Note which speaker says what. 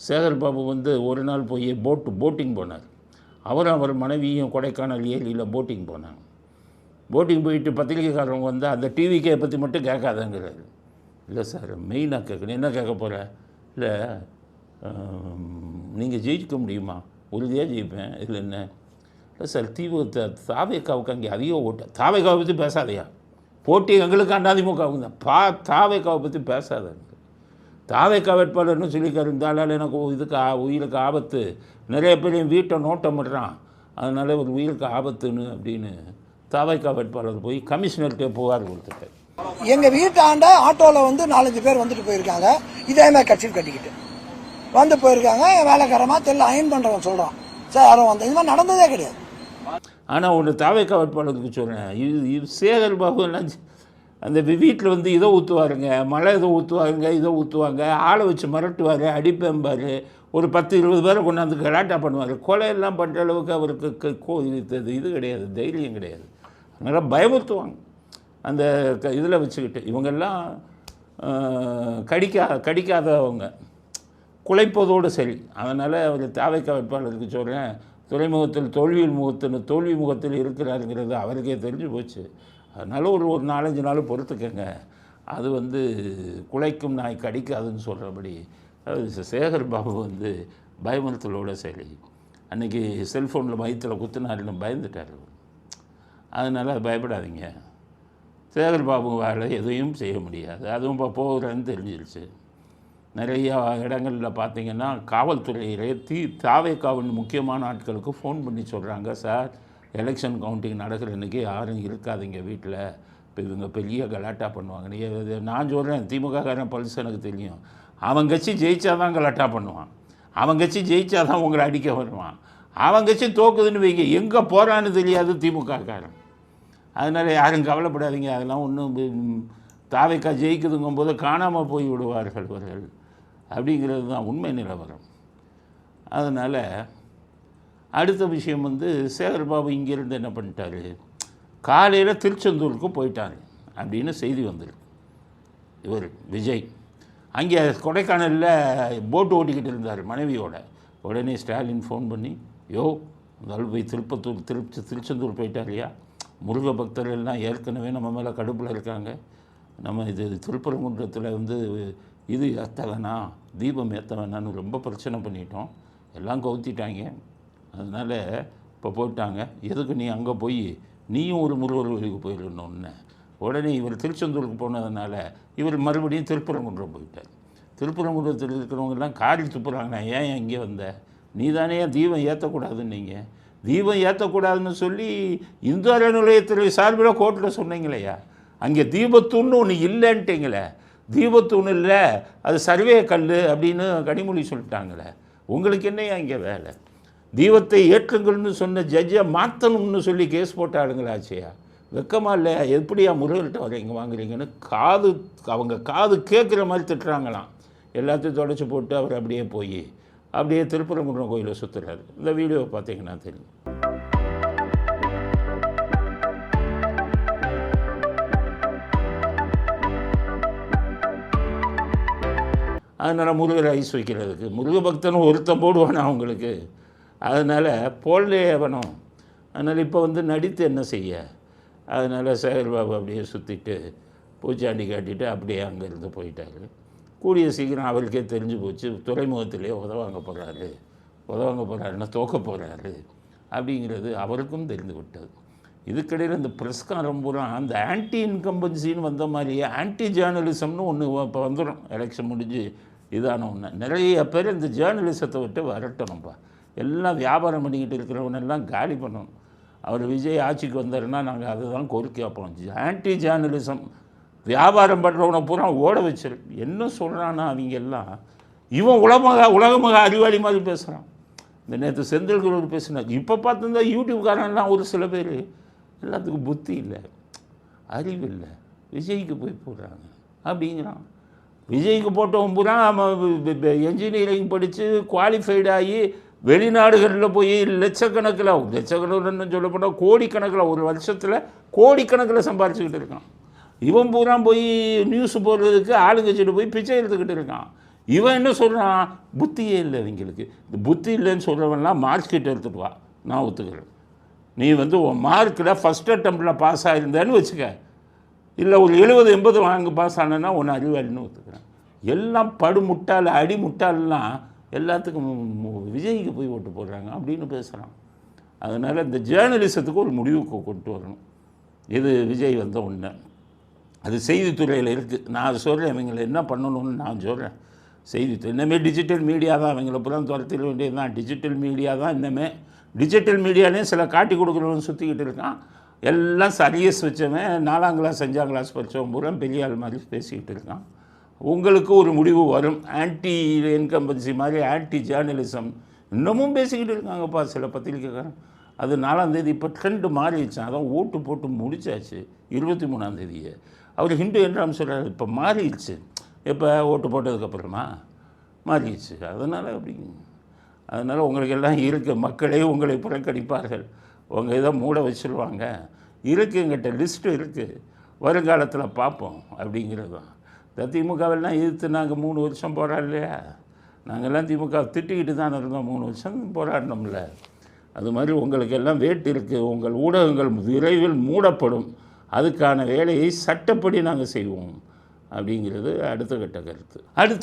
Speaker 1: சேகர் பாபு வந்து ஒரு நாள் போய் போட்டிங் போனார். அவர் மனைவியும் கொடைக்கானல் ஏரியில் போட்டிங் போனாங்க. போட்டிங் போயிட்டு பத்திரிக்கைக்காரவங்க வந்து அந்த டிவிக்கே பற்றி மட்டும் கேட்காதங்கிறாரு. இல்லை சார், மெயினாக கேட்கணும். என்ன கேட்க போகிற? இல்லை, நீங்கள் ஜெயிக்க முடியுமா? உறுதியாக ஜெயிப்பேன். இதில் என்ன? இல்லை சார், தாவேக்காவுக்கு அங்கே அதிக ஓட்டு. தாவேக்காவை பற்றி பேசாதையா? போட்டி எங்களுக்கு அதிமுகவுக்கு தான். தாவேக்காவை பற்றி பேசாத. தாவேக்கா வேட்பாளர்னு சொல்லிக்காரு. இருந்தாலும் எனக்கு இதுக்கு உயிருக்கு ஆபத்து, நிறைய பேர் என் வீட்டை நோட்டமிடுறான், அதனால் ஒரு உயிருக்கு ஆபத்துன்னு அப்படின்னு தாவேக்கா வேட்பாளர் போய் கமிஷனர்கிட்டே புகார் கொடுத்துட்டார்.
Speaker 2: எங்கள் வீட்டாண்ட ஆட்டோவில் வந்து 4-5 பேர் வந்துட்டு போயிருக்காங்க. இதே மாதிரி கட்சியில் கட்டிக்கிட்டு வந்து போயிருக்காங்க. என் வேலைக்காரமாக தெரியல அயன் பண்ணுறவன் சொல்கிறான் சார், யாரும் வந்து இது மாதிரி நடந்ததே கிடையாது.
Speaker 1: ஆனால் ஒன்று தாவேக்கா வேட்பாளருக்கு சொல்கிறேன், இது சேகர் பாபு எல்லாம் அந்த வீட்டில் வந்து இதை ஊற்றுவாருங்க, மழை இதை ஊற்றுவாருங்க, இதை ஊற்றுவாங்க, ஆளை வச்சு மிரட்டுவார், அடிப்பேம்பார், ஒரு 10-20 பேரை கொண்டாந்து கலாட்டா பண்ணுவார். கொலையெல்லாம் பண்ணுற அளவுக்கு அவருக்கு இது கிடையாது, தைரியம் கிடையாது. அதனால் பயமுறுத்துவாங்க அந்த இதில் வச்சுக்கிட்டு. இவங்கெல்லாம் கடிக்காதவங்க, குலைப்பதோடு சரி. அதனால் அவர் தாவேக்கா வேட்பாளருக்கு சொல்கிறேன், துறைமுகத்தில் தோல்வி முகத்தில் இருக்கிறாருங்கிறது அவருக்கே தெரிஞ்சு போச்சு. அதனால் ஒரு 4-5 நாள் பொறுத்துக்கங்க. அது வந்து குலைக்கும் நாய் கடிக்காதுன்னு சொல்கிறபடி சேகர் பாபு வந்து பயமுறுத்தலோடு சரி. அன்றைக்கி செல்ஃபோனில் வயிற்றில் குத்துனாருன்னு பயந்துட்டார். அதனால் பயப்படாதீங்க, சேகர் பாபு வேலை எதையும் செய்ய முடியாது. அதுவும் இப்போ போகிறேன்னு தெரிஞ்சிருச்சு. நிறையா இடங்களில் பார்த்திங்கன்னா காவல்துறையிலே தாவேக்காவின் முக்கியமான ஆட்களுக்கு ஃபோன் பண்ணி சொல்கிறாங்க, சார் எலெக்ஷன் கவுண்டிங் நடக்கிற இன்றைக்கி யாரும் இருக்காதிங்க வீட்டில், இப்போ இவங்க பெரிய கலாட்டா பண்ணுவாங்க. நான் சொல்கிறேன், திமுககாரன் பல்ஸ் எனக்கு தெரியும். அவன் கட்சி ஜெயிச்சா தான் கலாட்டா பண்ணுவான், அவன் கட்சி ஜெயிச்சா தான் உங்களை அடிக்க வருவான். அவன் கட்சி தோக்குதுன்னு வைக்க எங்கே போகிறான்னு தெரியாது திமுககாரன். அதனால் யாரும் கவலைப்படாதீங்க, அதெல்லாம் ஒன்றும் தாவேக்கா ஜெயிக்குதுங்கும் போது காணாமல் போய் விடுவார்கள் அவர்கள், அப்படிங்கிறது தான் உண்மை நிலவரம். அதனால் அடுத்த விஷயம் வந்து சேகர் பாபு இங்கேருந்து என்ன பண்ணிட்டாரு, காலையில் திருச்செந்தூருக்கு போயிட்டார் அப்படின்னு செய்தி வந்துருக்கு. இவர் விஜய் அங்கே கொடைக்கானலில் போட்டு ஓட்டிக்கிட்டு இருந்தார் மனைவியோட. உடனே ஸ்டாலின் ஃபோன் பண்ணி, இருந்தாலும் போய் திருச்செந்தூர் போயிட்டார் இல்லையா, முருக பக்தர்கள்லாம் ஏற்கனவே நம்ம மேலே கடுப்பில் இருக்காங்க, நம்ம இது திருப்பரங்குன்றத்தில் வந்து இது ஏற்ற வேணாம், தீபம் ஏற்ற வேணான்னு ரொம்ப பிரச்சனை பண்ணிட்டோம், எல்லாம் கவுத்திட்டாங்க, அதனால் இப்போ போயிட்டாங்க, எதுக்கு நீ அங்கே போய் நீயும் ஒரு முருகர் கோயிலுக்கு போயிடணுன்னு. உடனே இவர் திருச்செந்தூருக்கு போனதுனால இவர் மறுபடியும் திருப்பரங்குன்றம் போயிட்டார். திருப்பரங்குன்றத்தில் இருக்கிறவங்கெல்லாம் காரி துப்புறாங்க, ஏன் இங்கே வந்த, நீ தானே தீபம் ஏற்றக்கூடாதுன்னு, நீங்கள் தீபம் ஏற்றக்கூடாதுன்னு சொல்லி இந்து அறநிலையத்துறை சார்பில் கோர்ட்டில் சொன்னீங்களையா, அங்கே தீபத்தூன்னு ஒன்று இல்லைன்ட்டிங்களே, தீபத்தூண் இல்லை அது சர்வே கல் அப்படின்னு கனிமொழி சொல்லிட்டாங்களே, உங்களுக்கு என்னையா இங்கே வேலை? தீபத்தை ஏற்றுங்கள்னு சொன்ன ஜட்ஜை மாற்றணும்னு சொல்லி கேஸ் போட்டாளுங்களாச்சையா, வெக்கமாக இல்லையா? எப்படியா முருகர்கிட்ட வரீங்க வாங்குறீங்கன்னு அவங்க காது கேட்குற மாதிரி திட்டுறாங்களாம். எல்லாத்தையும் தொடச்சி போட்டு அவர் அப்படியே திருப்பரங்குன்றம் கோயிலை சுற்றுறாரு. இந்த வீடியோவை பார்த்தீங்கன்னா தெரியும். அதனால் முருகர் ஐஸ் வைக்கிறதுக்கு முருக பக்தனும் ஒருத்தன் போடுவானா அவங்களுக்கு, அதனால் போடலையே வேணும். அதனால் இப்போ வந்து நடித்து என்ன செய்ய, அதனால் சேகர் பாபு அப்படியே சுற்றிட்டு பூச்சாண்டி காட்டிட்டு அப்படியே அங்கேருந்து போயிட்டார். கூடிய சீக்கிரம் அவருக்கே தெரிஞ்சு போச்சு, துறைமுகத்திலே உதவாங்க போகிறாருன்னா தோக்க போகிறாரு அப்படிங்கிறது அவருக்கும் தெரிந்து விட்டது. இதுக்கிடையில் இந்த பிரஸ்காரம் பூரா அந்த ஆன்டி இன்கம்பன்சின்னு வந்த மாதிரியே ஆன்டி ஜேர்னலிசம்னு ஒன்று இப்போ வந்துடும். எலெக்ஷன் முடிஞ்சு இதான ஒன்று நிறைய பேர் இந்த ஜேர்னலிசத்தை விட்டு வரட்டணும்ப்பா. எல்லாம் வியாபாரம் பண்ணிக்கிட்டு இருக்கிறவனெல்லாம் காலி பண்ணணும். அவர் விஜய் ஆட்சிக்கு வந்தாருன்னா நாங்கள் அதை தான் கோரிக்கை வைப்போம். ஆன்டி ஜேர்னலிசம் வியாபாரம் பண்ணுறவனை பூரா ஓட வச்சிரு. என்ன சொல்கிறான்னா அவங்க எல்லாம், இவன் உலகமாக அறிவாளி மாதிரி பேசுகிறான். இந்த நேற்று செந்தில்குமார் பேசினார். இப்போ பார்த்துருந்தா யூடியூப்காரன்லாம் ஒரு சில பேர் எல்லாத்துக்கும் புத்தி இல்லை, அறிவு இல்லை, விஜய்க்கு போய் போடுறாங்க அப்படிங்கிறான். விஜய்க்கு போட்டவன் பூரா என்ஜினியரிங் படித்து குவாலிஃபைடு ஆகி வெளிநாடுகளில் போய் லட்சக்கணக்கில் சொல்லப்போனால் கோடிக்கணக்கில் ஒரு வருஷத்தில் கோடிக்கணக்கில் சம்பாரிச்சுக்கிட்டு இருக்கான். இவன் பூரா போய் நியூஸ் போடுறதுக்கு ஆளுங்கட்சிட்டு போய் பிச்சை எடுத்துக்கிட்டு இருக்கான். இவன் என்ன சொல்கிறான், புத்தியே இல்லை இவங்களுக்கு. இந்த புத்தி இல்லைன்னு சொல்கிறவன்லாம் மார்க் ஷீட் எடுத்துட்டு வா, நான் ஒத்துக்கிறேன். நீ வந்து உன் மார்க்கில் ஃபஸ்ட் அட்டம்ப்டில் பாஸ் ஆகிருந்தேன்னு வச்சுக்க, இல்லை ஒரு 70-80 வாங்க பாஸ் ஆனேன்னா உன்னை அறிவாளின்னு ஒத்துக்கிறேன். எல்லாம் படுமுட்டாள் அடி முட்டாள்லாம் எல்லாத்துக்கும் விஜய்க்கு போய் ஓட்டு போடுறாங்க அப்படின்னு பேசுகிறான். அதனால் இந்த ஜேர்னலிசத்துக்கு ஒரு முடிவுக்கு கொண்டு வரணும். இது விஜய் வந்த ஒன்று, அது செய்தித்துறையில் இருக்குது. நான் சொல்கிறேன் இவங்களை என்ன பண்ணணும்னு நான் சொல்கிறேன். செய்தித்துறை இன்னமே டிஜிட்டல் மீடியா தான், அவங்கள புறம் துரத்திட வேண்டியது தான். டிஜிட்டல் மீடியா தான் இன்னமே. டிஜிட்டல் மீடியாலேயும் சில காட்டி கொடுக்குறவன் சுற்றிக்கிட்டு இருக்கான். எல்லாம் சரியஸ் வச்சவன் 4ஆம் கிளாஸ் 5ஆம் கிளாஸ் படித்தவன் பூரா பெரிய ஆள் மாதிரி பேசிக்கிட்டு இருக்கான். உங்களுக்கு ஒரு முடிவு வரும். ஆன்டி இன்கம்பன்சி மாதிரி ஆன்டி ஜேர்னலிசம் இன்னமும் பேசிக்கிட்டு இருக்காங்கப்பா சில பத்திரிக்கைக்காரன். அது 4ஆம் தேதி இப்போ ட்ரெண்டு மாறிடுச்சு. அதான் ஓட்டு போட்டு முடிச்சாச்சு 23ஆம் தேதியை. அவர் ஹிந்து என்றாம் சொல்கிறார், இப்போ மாறிடுச்சு. இப்போ ஓட்டு போட்டதுக்கப்புறமா மாறிடுச்சு. அதனால் உங்களுக்கு எல்லாம் இருக்குது. மக்களே உங்களை புறக்கணிப்பார்கள், உங்கள் இதை மூட வச்சுருவாங்க. இருக்குது, எங்கிட்ட லிஸ்ட்டு இருக்குது, வருங்காலத்தில் பார்ப்போம் அப்படிங்கிறது தான். இந்த திமுகவெல்லாம் எதிர்த்து நாங்கள் 3 வருஷம் போராடலையா? நாங்கள்லாம் திமுக திட்டிக்கிட்டு தான் இருந்தோம், 3 வருஷம் போராடினோம்ல. அது மாதிரி உங்களுக்கு எல்லாம் வேட்டு இருக்குது. உங்கள் ஊடகங்கள் விரைவில் மூடப்படும். அதுக்கான வேலையை சட்டப்படி நாங்கள் செய்வோம் அப்படிங்கிறது அடுத்த கட்ட கருத்து. அடுத்து